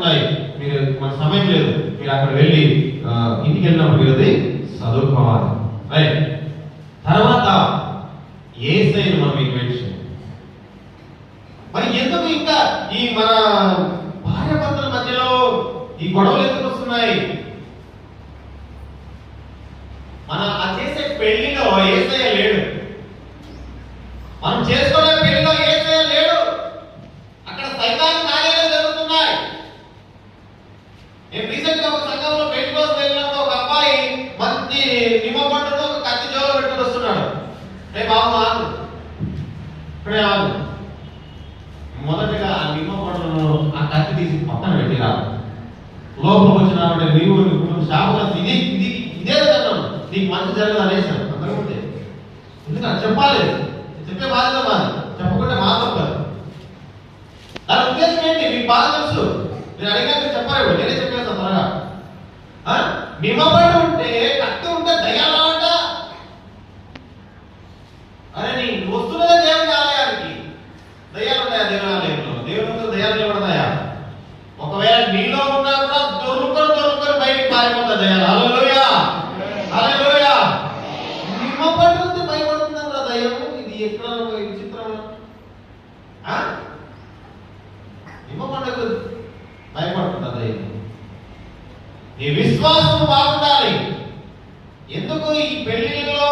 ఉన్నాయి. మీరు మన సమయం లేదు, మీరు అక్కడ వెళ్ళి ఇంటికి వెళ్ళినప్పుడు మీరు అది చదువుకోవాలి. రైట్. తర్వాత యేసయ్యను మనం ఇన్వైట్ చేయాలి. మరి ఎందుకు ఇంకా ఈ మన భార్యాభర్తల మధ్యలో ఈ గొడవలు ఎందుకు వస్తున్నాయి? మన చేసే పెళ్లిలో యేసయ్య లేడు. మనం చేసుకునే పెళ్లిలో యేసయ్య లేడు. అక్కడ సైతాను కార్యాలు జరుగుతున్నాయి. నేను రీసెంట్ గా ఒక సంఘంలో పెళ్లి కోసం వెళ్ళినప్పుడు ఒక అబ్బాయి మంచి నిమ్మపండుతో ఒక కత్తి జోలో పెట్టుకుని వస్తున్నాడు. రే బాబు ఆగు, ఇక్కడే ఆగు. మొదటగా ఆ నిమ్మపండును ఆ కత్తి తీసి పక్కన పెట్టిరా. లోపలికి వచ్చిన నీవు శాపం ఇదే కన్నాను, నీకు మంచి జరగదు అనేసాను. అందరికీ ఎందుకంటే చెప్పాలి, చెప్పే బాధ్యత మాది, చెప్పకుండా మా తప్పదు. దాని ఉద్దేశం ఏంటి మీకు బాగా తెలుసు. నేను అడిగాక చెప్పాలి, నేనే చెప్పేస్తాను త్వరగా. నిమ్మపండు ఉంటే కత్తి ఉంటే దయ్యాలంట. అరే నీ వస్తున్నదే దేవుని ఆలయానికి, దయ్యాలు ఉంటాయా దేవుని ఆలయంలో? దేవుని దయ్యాలు నిలబడతాయా? ఒకవేళ నీలో ఉన్నా కూడా దొరుకుని బయటికి పారిపోతా దయ్యాలు. హల్లెలూయా, హల్లెలూయా. నిమ్మపండు ఉంటే భయపడుతుందా దయ్యం? ఇది ఎక్కడ విచిత్రం. నిమ్మపండుకు భయపడుతుందా దయ్యం? నీ విశ్వాసం బాగుండాలి. ఎందుకు ఈ పెళ్లిలో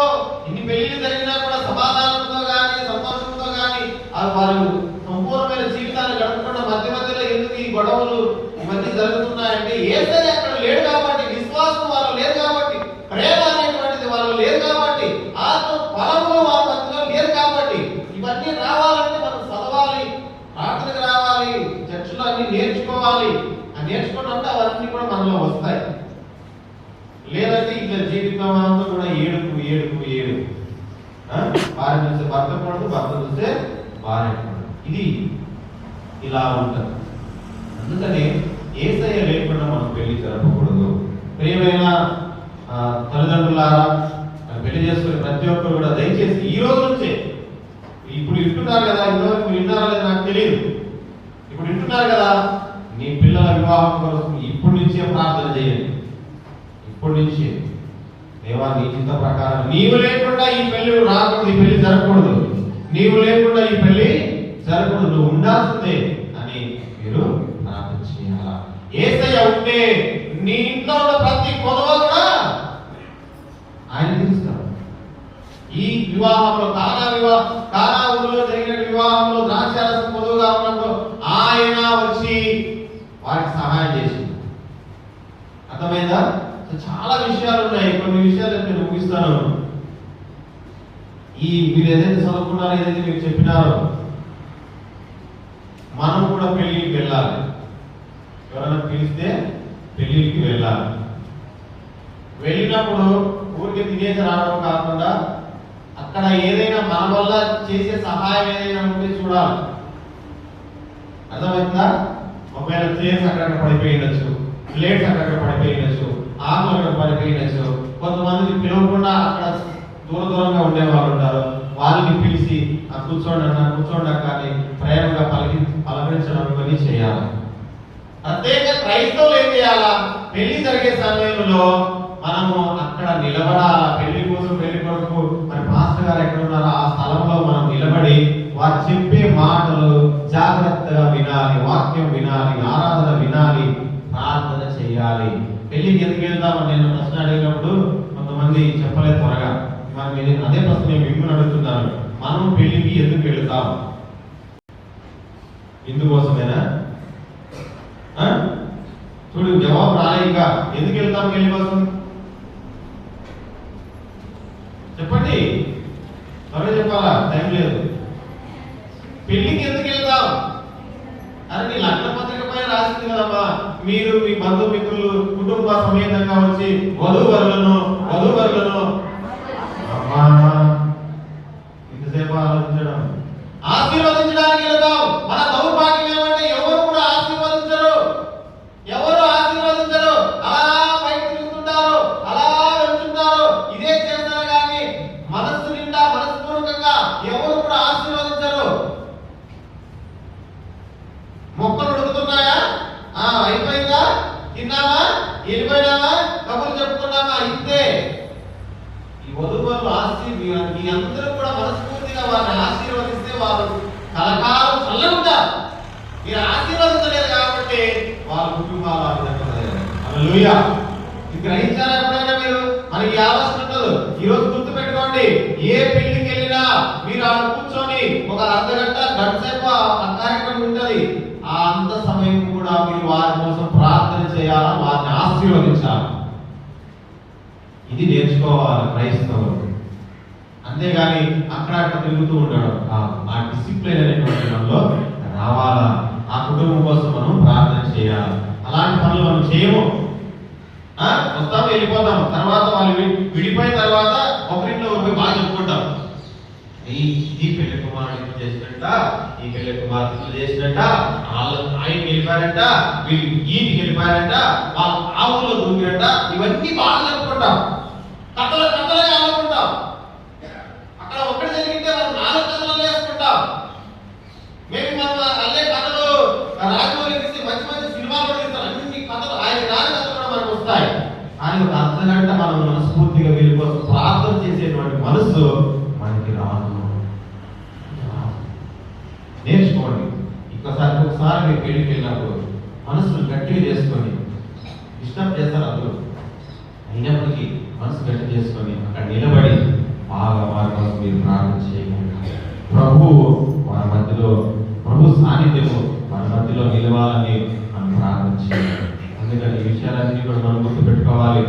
ఇన్ని పెళ్లిళ్ళు జరిగినా కూడా సమాధానంతో కానీ సంతోషంతో కానీ వాళ్ళు సంపూర్ణమైన జీవితాన్ని గడపకుండా మధ్య మధ్యలో ఎందుకు ఈ గొడవలు ఇవన్నీ జరుగుతున్నాయంటే యేసయ్య అక్కడ లేడు కాబట్టి, విశ్వాసం వాళ్ళు లేదు కాబట్టి, ప్రేమ అనేటువంటిది వాళ్ళు లేదు కాబట్టి, ఆత్మ ఫలములు వాళ్ళ మధ్యలో లేదు కాబట్టి, ఇవన్నీ రావాలంటే మనం చదవాలి, ప్రార్థనకు రావాలి, చర్చలో అన్ని నేర్చుకోవాలి. ఆ నేర్చుకున్నట్టు అవన్నీ కూడా మనలో వస్తాయి. లేదంటే ఇట్లా జీవితం అంతా కూడా ఏడుపు ఏడుపు ఏడుపు. భార్య చూస్తే భర్త పడదు, భర్త చూస్తే భార్య పడదు. ఇది ఇలా ఉంటుంది. అందుకని యేసయ్య లేకుండా మనం పెళ్లి జరపకూడదు. ప్రియమైన తల్లిదండ్రులారా, పెళ్లి చేసుకునే ప్రతి ఒక్కరు కూడా దయచేసి ఈ రోజు నుంచే, ఇప్పుడు వింటున్నారు కదా, ఇంతవరకు మీరు విన్నారా లేదా నాకు తెలియదు, ఇప్పుడు వింటున్నారు కదా, నీ పిల్లల వివాహం కోసం ఇప్పటి నుంచే ప్రార్థన చేయండి. ఇప్పటి నుంచి దేవా నీ చిత్త ప్రకారం నీవు లేకుండా ఈ పెళ్లి రాకూడదు, ఈ పెళ్లి జరగకూడదు, నీవు లేకుండా ఈ పెళ్లి జరగకూడదు, నువ్వు ఉండాల్సిందే అని మీరు ప్రార్థన చేయాలా. యేసయ్య ఉంటే నీ ఇంట్లో ఉన్న ప్రతి కొదవ కూడా ఆయన తీరుస్తాడు. ఈ వివాహంలో కానా ఊరిలో జరిగిన వివాహంలో ద్రాక్షారసం పొదువుగా ఉన్నప్పుడు ఆయన వచ్చి వారికి సహాయం చేసింది. అర్థమైందా? చాలా విషయాలు ఉన్నాయి. కొన్ని విషయాలు నేను ముగిస్తాను. మీరు ఏదైతే చదువుకున్నారో, ఏదైతే మీకు చెప్పినారో, మనం కూడా పెళ్లికి వెళ్ళాలి. ఎవరైనా పిలిస్తే పెళ్లికి వెళ్ళాలి. వెళ్ళినప్పుడు ఊరికి తినేసి రావడం కాకుండా అక్కడ ఏదైనా మన వల్ల చేసే సహాయం ఏదైనా ఉంటే చూడాలి. అర్థమవుతుందా? ఒకవేళ చైర్స్ అక్కడ పడిపోయినచ్చు, ప్లేట్స్ అక్కడ పడిపోయినచ్చు, ఆకులు అక్కడ పడిపోయినచ్చు. కొంతమందికి పిలవకుండా అక్కడ దూరంగా ఉండే వాళ్ళు ఉంటారు. వాళ్ళని పిలిచి కూర్చోండి కానీ ప్రేమగా పలకరించడం ఇవన్నీ చేయాలి. ప్రత్యేక క్రైస్తవులు ఏం చేయాలా? పెళ్లి జరిగే సమయంలో మనము అక్కడ నిలబడాలా. పెళ్లి కోసం పెళ్లి కొరకు మరి పాస్టర్ గారు ఎక్కడ ఉన్నారో ఆ స్థలంలో మనం నిలబడి వారు చెప్పే మాటలు జాగ్రత్తగా వినాలి, వాక్యం వినాలి, ఆరాధన వినాలి, ప్రార్థన చేయాలి. పెళ్లికి ఎందుకు వెళ్తామని నేను ప్రశ్న అడిగినప్పుడు కొంతమంది చెప్పలేదు త్వరగా. మనం అదే ప్రశ్న నేను మిమ్మల్ని అడుగుతున్నాను, మనం పెళ్లికి ఎందుకు వెళ్తాం? ఇందుకోసమేనా? చూడు, జవాబు రాలే. ఇంకా ఎందుకు వెళ్తాం పెళ్లి కోసం? చెప్పండి, త్వరగా చెప్పాలా, టైం లేదు. పెళ్లికి ఎందుకు వెళ్తాం? అరే నీ లగ్న పత్రిక పైన రాసింది కదమ్మా, మీరు మీ బంధుమిత్రులు కుటుంబ సమేతంగా వచ్చి వధూవరులను ఇంతసేపు ఆలోచించడం, ఆశీర్వదించడానికి వెళ్తాం. మన దౌర్భాగ్యం ఏమంటే ఎవరు కూడా ఆశీర్వదించరు. అలా బయట తిరుగుతుంటారు, అలా వెళ్తుంటారు, ఇదే చేస్తారు కానీ మనస్సు నిండా మనస్పూర్వకంగా ఎవరు కూడా ఆశీర్వదించరు. మొక్కలు ఉడుకుతున్నాయా? అయిపోయి కాబట్టి వాళ్ళ కుటుంబాలు ఆ విధంగా తయారయ్యాయి. హల్లెలూయా. ఇది గ్రహించారా ఎప్పుడైనా మీరు? మనకి ఆలోచన ఉండదు. ఈ రోజు గుర్తు పెట్టుకోండి, ఏ పెళ్లికి వెళ్ళినా మీరు ఆడ కూర్చొని ఒక అర్ధగంట గంట సేపు ఆ కార్యక్రమం ఉంటది. ఆ అంత సమయం కూడా మీరు వారి కోసం ప్రార్థన చేయాలా, వారిని ఆశీర్వదించాలి. ఇది నేర్చుకోవాలి క్రైస్తవులు. అంతేగాని అక్కడ తిరుగుతూ ఉండడం ఆ డిసిప్లిన్ అనేటువంటి మనలో రావాలా. ఆ కుటుంబం కోసం మనం ప్రార్థన చేయాలి. అలాంటి పనులు మనం చేయము. వస్తాము, వెళ్ళిపోతాము. తర్వాత వాళ్ళు విడిపోయిన తర్వాత ఒకరింట్లో ఒకరికి బాగా చెప్పుకుంటాం, ఈ పెళ్లి కుమారుడు చేసినట్ట, ఈ పెళ్లి కుమార్తెలు చేసినట్ట, ఆయన వెళ్ళిపోయారంట, వీళ్ళు ఈయనకి వెళ్ళిపోయారంట, వాళ్ళ ఆవులో దూకినట్ట. ఇవన్నీ బాగా చెప్పుకుంటాం, కథలు కథలుగా ఆడుకుంటాం. అక్కడ ఒకటి జరిగితే మనం 4 కథలు వేసుకుంటాం. మేము మన అల్లే కథలు రాజమౌళి తీసి మంచి మంచి సినిమాలు కూడా తీస్తాం. అన్ని కథలు ఆయన రాని కథలు కూడా మనకు వస్తాయి. కానీ ఒక అర్ధగంట మనం మనస్ఫూర్తిగా వెళ్ళిపోతూ ప్రార్థన చేసేటువంటి మనసు మనకి రాదు. నేర్చుకోండి. ఒకసారి మీరు పెళ్లికి వెళ్ళినప్పుడు మనసును గట్టిగా చేసుకొని, డిస్టర్బ్ చేస్తారు అందరూ, అయినప్పటికీ మనసు గట్టి చేసుకొని అక్కడ నిలబడి బాగా వారి కోసం మీరు ప్రార్థన చేయగలరు. ప్రభువు వారి మధ్యలో, ప్రభు సాన్నిధ్యము వారి మధ్యలో నిలవాలని మనం ప్రార్థన చేయాలి. అందుకని ఈ విషయాలన్నీ కూడా మనం గుర్తు పెట్టుకోవాలి.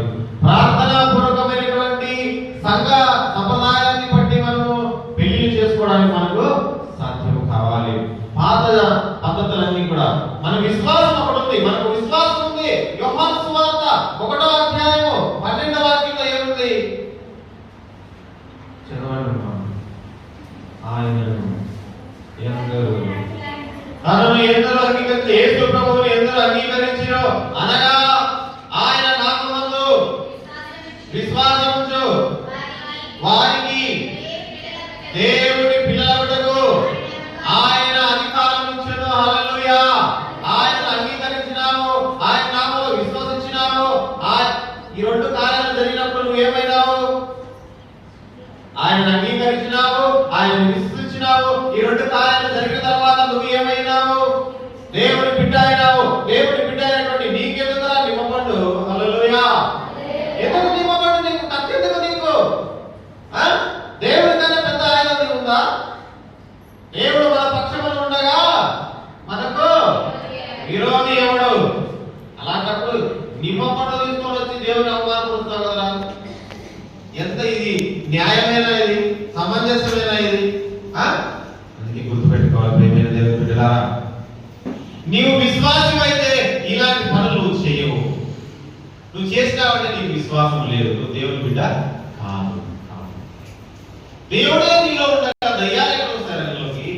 ప్రార్థనా పూర్వకమైనటువంటి సంఘ సంప్రదాయాన్ని బట్టి మనము పెళ్లి చేసుకోవడానికి మనకు సాధ్యం కావాలి. పాత పద్ధతులన్నీ కూడా మన విశ్వాసం ఒకటి ఉంది, మనకు విశ్వాసం ఉంది. యోహాను సువార్త 1వ అధ్యాయము 12వ వాక్యంలో ఏముంది? చదవండి. తనను ఎందరో అంగీకరించి, యేసు ప్రభువును ఎందరో అంగీకరించిరో అనగా ఆయన నామమునందు విశ్వాసముంచు వారికి దేవుని పిల్లలగుటకు ఆయన అధికారం ఇచ్చెను. హల్లెలూయా. ఆయన అంగీకరించినాము, ఆయన నామములో విశ్వసించినాము. ఈ 2 కార్యాలు జరిగినప్పుడు నువ్వు ఏమైనావు? ఆయన అంగీకరించినావు, ఆయన విశ్వసించినావు. ఈ 2 కార్యాలు జరిగిన తర్వాత నువ్వు ఏమైనావు? దేవుని బిడ్డ అయినావు. దేవుని బిడ్డ అయినటువంటి నీకెందుకురా నిమ్మపండు? హల్లెలూయా. ఎందుకు నిమ్మపండు? నీకు తగ్గెందుకు? నీకు దేవుడి కన్నా పెద్ద ఆయన ఉందా? దేవుడు మన పక్షమున ఉండగా మనకు విరోధి ఎవడు? అలాంటప్పుడు నిమ్మపండు తీసుకొని వచ్చి దేవుని అవమానపరుస్తావు కదా. ఎంత ఇది న్యాయమైన, ఇది సమంజసమైన, ఇది అందుకే గుర్తుపెట్టుకోవాలి ప్రియమైన దేవుని బిడ్డలారా. నీవు విశ్వాసం అయితే ఇలాంటి పనులు నువ్వు చేయవు. నువ్వు చేసినావంటే నీకు విశ్వాసం లేదు, నువ్వు దేవుని బిడ్డ కాదు. దేవుడే నీలో ఉండగా దయ్యాలు ఎక్కడ వస్తాయి నీలోకి?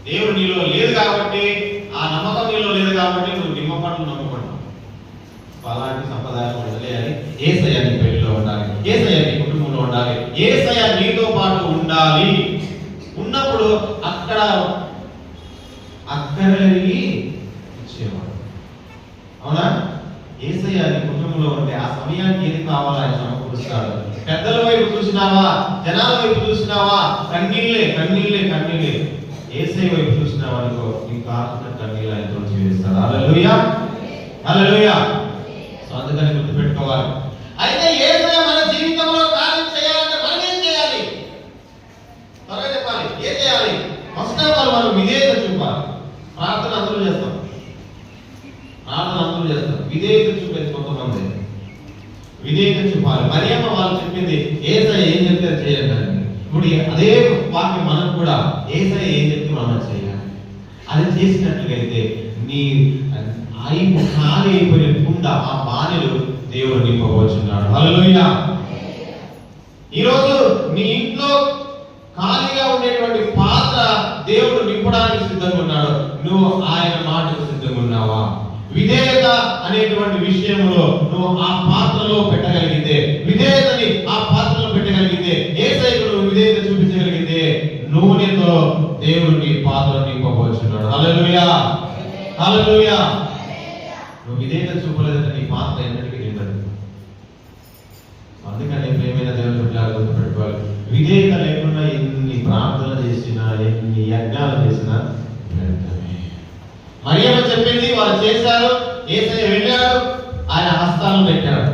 దేవుడు నీలో లేదు కాబట్టి, ఆ నమ్మకం నీలో లేదు కాబట్టి నువ్వు నిమ్మ పనులు నమ్ముకుంటావు. అలాంటి సంప్రదాయాలు వదిలేయాలి. యేసయ్య నీ పెళ్లిలో ఉండాలి, యేసయ్య నీ కుటుంబంలో ఉండాలి, యేసయ్య నీతో పాటు ఉండాలి. ఉన్నప్పుడు అక్కడ అక్కడికి ఇచ్చేవాడు. అవునా? యేసయ్య నీ కుటుంబంలో ఉంటే ఆ సమయానికి ఏది కావాలో ఆయన సమకూరుస్తాడు. పెద్దల వైపు చూసినావా, జనాల వైపు చూసినావా, కన్నీళ్ళే కన్నీళ్ళే కన్నీళ్ళే. యేసయ్య వైపు చూసినావా అనుకో, నీకు కాకుండా కన్నీళ్ళు ఆయన తుడిచివేస్తాడు. హల్లెలూయా, హల్లెలూయా. సో అందుకని గుర్తుపెట్టుకోవాలి. అయితే యేసయ్య మన జీవితంలో కార్యం చేయాలంటే మనం ఏం చేయాలి? త్వరగా చెప్పాలి. ఏం చేయాలి? ఫస్ట్ ఆఫ్ ఆల్ మనం విధేయత చూపాలి. ప్రార్థన అందరూ చేస్తాం, విధేయత చూపేది కొంతమంది. విధేయత చూపాలి. మరియమ్మ వాళ్ళు చెప్పింది, యేసయ్య ఏం చెప్తే చేయండి. ఇప్పుడు అదే వాక్యం మనం కూడా యేసయ్య ఏం చెప్తే మనం చేయాలి. అది చేసినట్లయితే నీ ఖాళీ అయిపోయిన కుండ, ఆ బాణలు దేవుడు నింపబోచున్నాడు. హల్లెలూయా. ఈరోజు నీ ఇంట్లో ఖాళీగా ఉండేటువంటి పాత్ర దేవుడు నింపడానికి సిద్ధంగా ఉన్నాడు. నువ్వు ఆయన మాటకు సిద్ధంగా ఉన్నావా? విధేయత అనేటువంటి విషయంలో నువ్వు ఆ పాత్రలో పెట్టగలిగితే, విధేయతని ఆ పాత్రలో పెట్టగలిగితే, యేసయ్యకు నువ్వు విధేయత చూపించగలిగితే, నూనెతో దేవుడు నీ పాత్ర నింపబోచున్నాడు. హల్లెలూయా, హల్లెలూయా. నువ్వు విధేయత చూపలేదంటే నీ పాత్ర ఎన్నటికీ నిండదు. అందుకని ప్రియమైన దేవుని బిడ్డలారా గుర్తుపెట్టుకోవాలి. విధేయత లేకుండా ఎన్ని ప్రార్థనలు చేసినా, ఎన్ని యజ్ఞాలు చేసినా వ్యర్థమే. మరియమ్మ చెప్పింది, వాళ్ళు చేశారు. యేసయ్య వెళ్ళాడు, ఆయన హస్తాలను పెట్టాడు.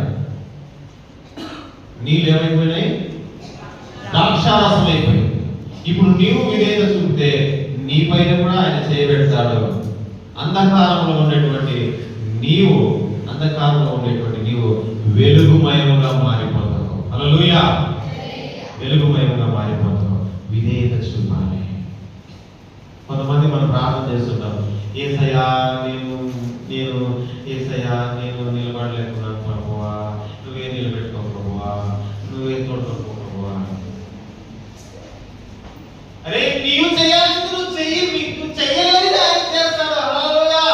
నీళ్ళు ఏమైపోయినాయి? ద్రాక్షారసం అయిపోయింది. ఇప్పుడు నీవు విధేయత చూపితే నీ పైన కూడా ఆయన చేయబెడతాడు. అంధకారంలో ఉండేటువంటి నీవు వెలుగుమయముగా మారిపోతావు. హల్లెలూయా. వెలుగుమయముగా మారిపోతావు. విధేయత చూపాలి. కొంతమంది మనం ప్రార్థన చేస్తుంటాం, యేసయ్యా నేను నిలబడలేకున్నాను ప్రభువా, నువ్వే నిలబెట్టుకో ప్రభువా, నువ్వే తోడుకో ప్రభువా. అరే నీవు చేయాల్సింది నువ్వు చెయ్యి, మీకు చెయ్యలేని ఆయన చేస్తాడు. హల్లెలూయా.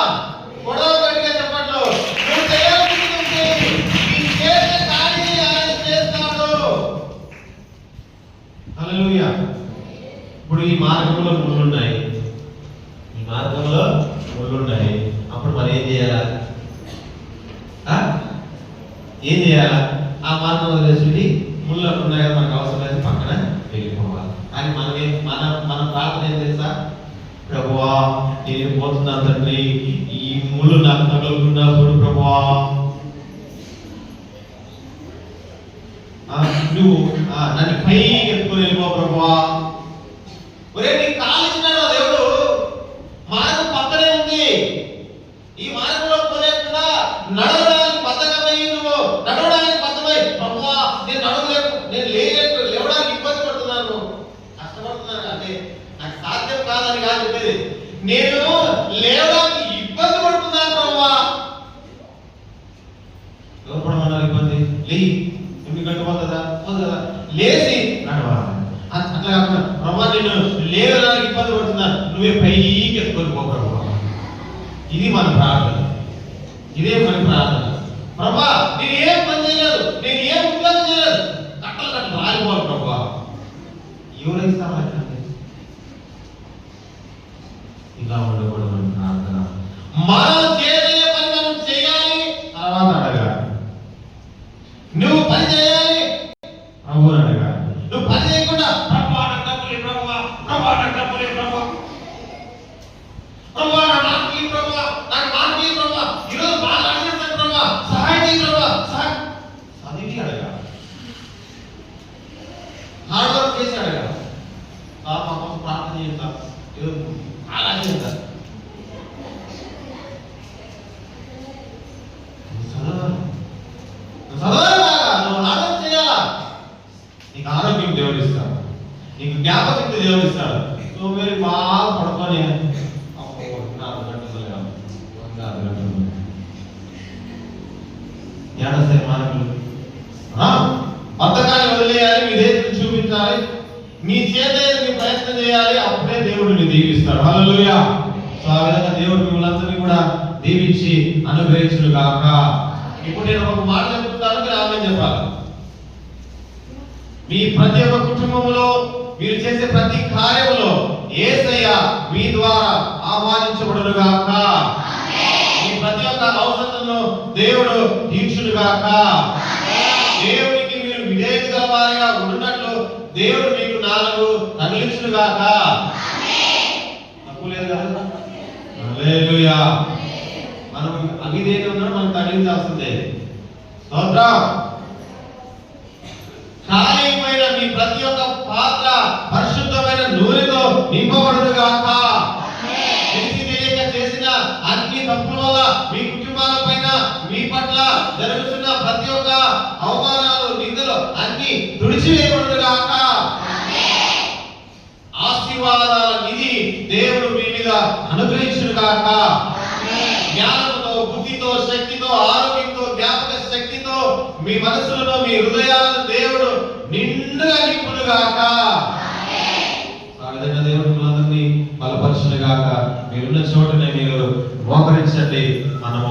గొడవ గట్టిగా చెప్పట్లు. నువ్వు చేయాల్సింది నువ్వు చెయ్యి, నీ చేసే కార్యం ఆయన చేస్తాడు. హల్లెలూయా. ఇప్పుడు ఈ మార్గంలో ముళ్ళున్నాయి, అప్పుడు మరి ఏం చేయాలా? ఆ మార్గం వదిలేసి ముళ్ళు ఉన్నాయి కదా, మనకు అవసరం లేదు, పక్కన వెళ్ళిపోవాలి. కానీ మన ప్రార్థన ఏం తెలుసా? ప్రభువా నేను పోతున్నాను తండ్రి, ఈ ముళ్ళు నాకు తగలకుండా చూడు ప్రభువా. నువ్వు నన్ను పైకి ఎత్తుకొని వెళ్ళిపో ప్రభువా. ఒరే నీకు కాలిచ్చినాడు దేవుడు, మార్గం పక్కనే ఉంది. ఈ మార్గంలో పోలేకుండా నడవడానికి బద్ధకమై ప్రభువా నేను నడవలేకు, నేను లేవడానికి ఇబ్బంది పడుతున్నాను, కష్టపడుతున్నాను, అంటే నాకు సాధ్యం కాదని కాదు చెప్పేది, నేను లేవడానికి ఇబ్బంది పడుతున్నాను ప్రభువా. ఎవరు పడమన్నారు ఇబ్బంది? ఎన్ని గంట పోతుందా? లేచి నడవాలి. అట్లా కాకుండా ప్రభా నేను లేవడానికి ఇబ్బంది పడుతున్నా, నువ్వే పైకి ఎత్తుకొని పో ప్రభువా. ఇది మన ప్రార్థన, ఇదే మన ప్రార్థన. ప్రభా నేను ఏం పని చేయలేదు, నేను ఏం ఉద్యోగం చేయలేదు, కట్టలు రాలిపోవాలి ప్రభా. ఎవరైనా ఇలా ఉండకూడదు మన ప్రార్థన. మనం చేయగలిగే పని మనం చేయాలి, తర్వాత అడగాలి. నువ్వు పని చేయాలి, ప్రభువుని అడగాలి. నువ్వు పని చేయకుండా ప్రభువా నాకు డబ్బులు ఇవ్వు ప్రభువా, ప్రభువా నాకు డబ్బులు ఇవ్వు ప్రభువా, ప్రభువా నాకు ఇవ్వు ప్రభువా, నాకు మాట ఇవ్వు ప్రభువా, ఈరోజు బాగా అడిగేస్తాను ప్రభువా, సహాయం చేయి ప్రభువా. చదివి అడగాలి, హార్డ్ వర్క్ చేసి అడగాలి. పాపం ప్రార్థన చేద్దాం, అలా చేద్దాం. నీకు ఆరోగ్యం దేవుడు ఇస్తాడు, నీకు జ్ఞాపకశక్తి దేవుడు ఇస్తాడు. నువ్వు మీరు బాగా పడుకొని 4 గంటలు ఏడసరి మార్పులు బద్ధకాన్ని వదిలేయాలి, మీ దేశం చూపించాలి, మీ చేత మీ ప్రయత్నం చేయాలి, అప్పుడే దేవుడు నీ దీవిస్తాడు. హల్లెలూయా. సో ఆ విధంగా దేవుడు మిమ్మల్ని కూడా దీవించి అనుగ్రహించును గాక. ఇప్పుడు నేను ఒక మాట చెప్తున్నాను, మీరు ఆమేన్ చెప్పాలి. మీ ప్రతి ఒక్క కుటుంబంలో మీరు చేసే ప్రతి కార్యములో యేసయ్య మీ ద్వారా ఆహ్వానించబడును గాక. మీ ప్రతి ఒక్క అవసరతను దేవుడు తీర్చును గాక. దేవునికి మీరు విధేయత వారిగా ఉన్నట్లు దేవుడు మీకు 4 తగిలించును గాక. తప్పు లేదు కదా? హల్లెలూయా. మనం అవిధేయత ఉన్నాడు, మనం తగిలించాల్సిందే. స్తోత్రం. ఖాళీమైన మీ ప్రతి ఒక్క పాత్ర పరిశుద్ధమైన నూనెతో నింపబడును గాక. తెలిసి తెలియక చేసిన అన్ని తప్పుల వల్ల మీ కుటుంబాల పైన మీ పట్ల జరుగుతున్న ప్రతి ఒక్క అవమానాలు, నిందలు అన్ని తుడిచివేయబడును గాక. ఆశీర్వాదాల నిధి దేవుడు మీ మీద అనుగ్రహించును గాక. జ్ఞానంతో, బుద్ధితో, శక్తితో, ఆరోగ్యంతో, జ్ఞాపక శక్తితో మీ మనసులను, మీ హృదయాలను దేవుడు నిండుగా నింపును గాక. ఆ విధంగా దేవుడు మిమ్మల్ని బలపరచును గాక. మీరున్న చోటనే మీరు మోకరించండి. మనము